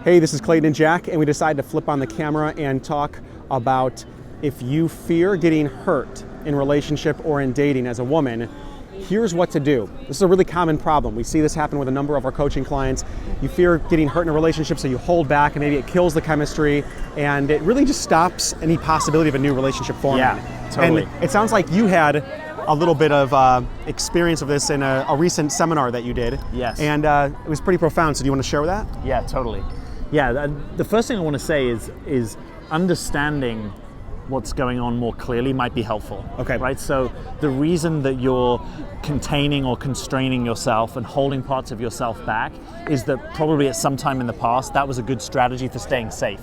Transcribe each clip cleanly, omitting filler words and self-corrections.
Hey, this is Clayton and Jack, and we decided to flip on the camera and talk about if you fear getting hurt in relationship or in dating as a woman, here's what to do. This is a really common problem. We see this happen with a number of our coaching clients. You fear getting hurt in a relationship, so you hold back, and maybe it kills the chemistry, and it really just stops any possibility of a new relationship forming. Yeah, totally. And it sounds like you had a little bit of experience of this in a recent seminar that you did. Yes. And it was pretty profound, so do you want to share that? Yeah, totally. Yeah, the first thing I want to say is understanding what's going on more clearly might be helpful. Okay. Right? So the reason that you're containing or constraining yourself and holding parts of yourself back is that probably at some time in the past that was a good strategy for staying safe.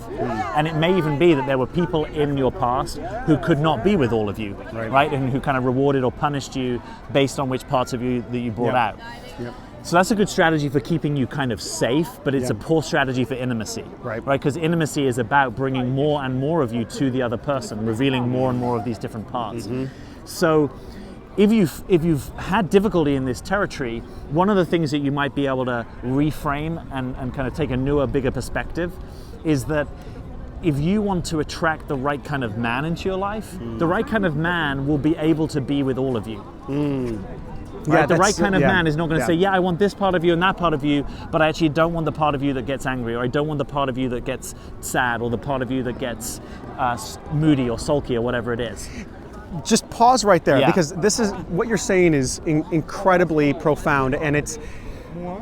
And it may even be that there were people in your past who could not be with all of you, right? And who kind of rewarded or punished you based on which parts of you that you brought out. Yep. So that's a good strategy for keeping you kind of safe, but it's a poor strategy for intimacy, right? Because intimacy is about bringing more and more of you to the other person, revealing more and more of these different parts. So if you've had difficulty in this territory, one of the things that you might be able to reframe and kind of take a newer, bigger perspective is that if you want to attract the right kind of man into your life, the right kind of man will be able to be with all of you. Right? The right kind of man is not going to say, yeah, I want this part of you and that part of you, but I actually don't want the part of you that gets angry, or I don't want the part of you that gets sad, or the part of you that gets moody or sulky or whatever it is. Just pause right there, because this is what you're saying is incredibly profound, and it's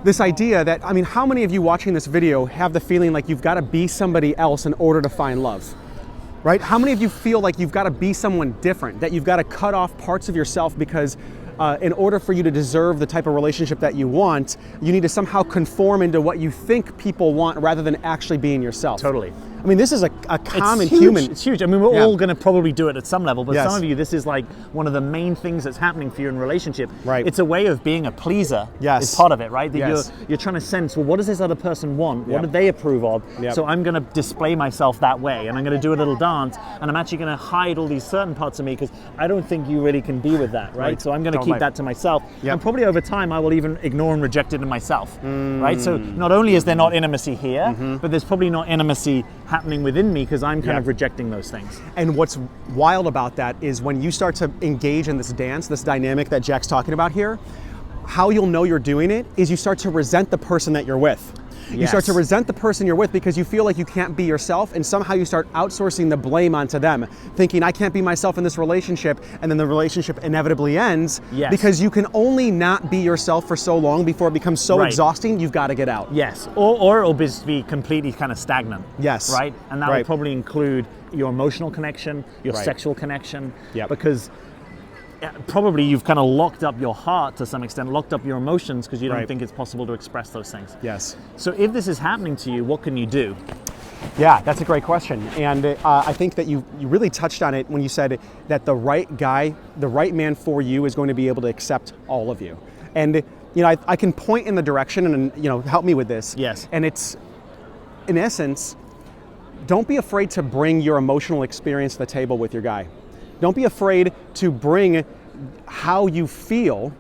this idea that, I mean, how many of you watching this video have the feeling like you've got to be somebody else in order to find love? Right? How many of you feel like you've got to be someone different, that you've got to cut off parts of yourself because in order for you to deserve the type of relationship that you want, you need to somehow conform into what you think people want rather than actually being yourself? Totally. I mean, this is a common human. It's huge. I mean, we're all going to probably do it at some level, but Yes. some of you, this is like one of the main things that's happening for you in a relationship. Right. It's a way of being a pleaser. Yes. Is part of it, right? That Yes. you're trying to sense, well, what does this other person want? What Yep. do they approve of? Yep. So I'm going to display myself that way, and I'm going to do a little dance, and I'm actually going to hide all these certain parts of me because I don't think you really can be with that, right? So I'm going to keep that to myself. Yep. And probably over time, I will even ignore and reject it in myself, right? So not only is there not intimacy here, but there's probably not intimacy happening within me because I'm kind of rejecting those things. And what's wild about that is when you start to engage in this dance, this dynamic that Jack's talking about here, how you'll know you're doing it is you start to resent the person that you're with. You start to resent the person you're with because you feel like you can't be yourself, and somehow you start outsourcing the blame onto them, thinking I can't be myself in this relationship, and then the relationship inevitably ends because you can only not be yourself for so long before it becomes so exhausting you've got to get out. Yes, or it'll just be completely kind of stagnant. Yes. Right? And that will probably include your emotional connection, your sexual connection, because probably you've kind of locked up your heart to some extent, locked up your emotions because you don't think it's possible to express those things. Yes. So if this is happening to you, what can you do? Yeah, that's a great question. And I think that you really touched on it when you said that the right guy, the right man for you is going to be able to accept all of you. And you know, I can point in the direction and help me with this. Yes. And it's, in essence, don't be afraid to bring your emotional experience to the table with your guy. Don't be afraid to bring how you feel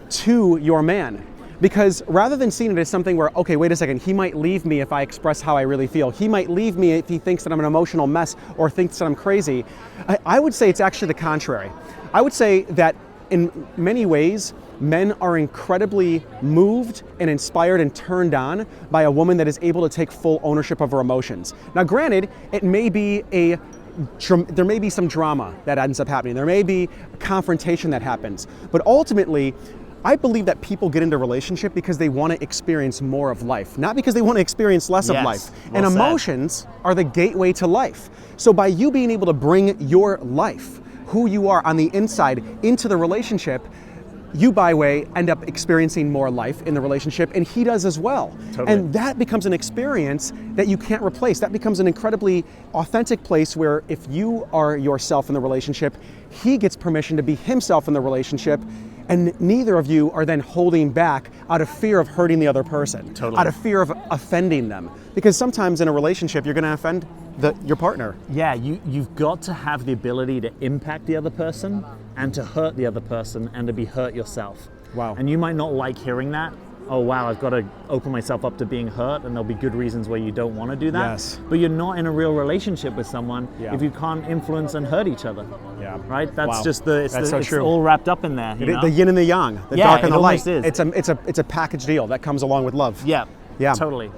to your man. Because rather than seeing it as something where, okay, wait a second, he might leave me if I express how I really feel. He might leave me if he thinks that I'm an emotional mess or thinks that I'm crazy. I would say it's actually the contrary. I would say that in many ways, men are incredibly moved and inspired and turned on by a woman that is able to take full ownership of her emotions. Now, granted, it may be there may be some drama that ends up happening. There may be a confrontation that happens. But ultimately, I believe that people get into a relationship because they want to experience more of life, not because they want to experience less of life. And emotions are the gateway to life. So by you being able to bring your life, who you are on the inside, into the relationship, you, by way, end up experiencing more life in the relationship, and he does as well. Totally. And that becomes an experience that you can't replace. That becomes an incredibly authentic place where if you are yourself in the relationship, he gets permission to be himself in the relationship, and neither of you are then holding back out of fear of hurting the other person, out of fear of offending them. Because sometimes in a relationship, you're going to offend your partner. Yeah, you've got to have the ability to impact the other person and to hurt the other person and to be hurt yourself. Wow. And you might not like hearing that oh wow, I've got to open myself up to being hurt, and there'll be good reasons why you don't want to do that. Yes. But you're not in a real relationship with someone if you can't influence and hurt each other. Yeah. Right? That's Wow. just That's so it's true. all wrapped up in there. You know? The yin and the yang, the Yeah, dark and it the light. almost is. It's a package deal that comes along with love. Yeah. Yeah. Totally.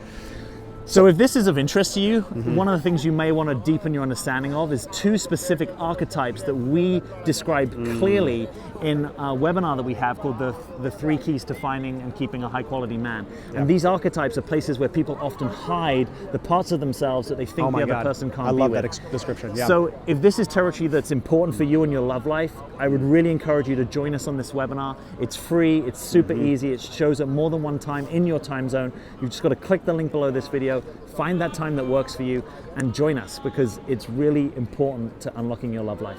So if this is of interest to you, one of the things you may want to deepen your understanding of is 2 specific archetypes that we described clearly in a webinar that we have called the 3 Keys to Finding and Keeping a High Quality Man. Yeah. And these archetypes are places where people often hide the parts of themselves that they think the other person can't be with. I love that description. Yeah. So if this is territory that's important for you in your love life, I would really encourage you to join us on this webinar. It's free, it's super easy, it shows up more than one time in your time zone. You've just got to click the link below this video, find that time that works for you, and join us, because it's really important to unlocking your love life.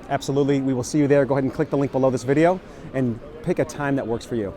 Absolutely. We will see you there. Go ahead and click the link below this video and pick a time that works for you.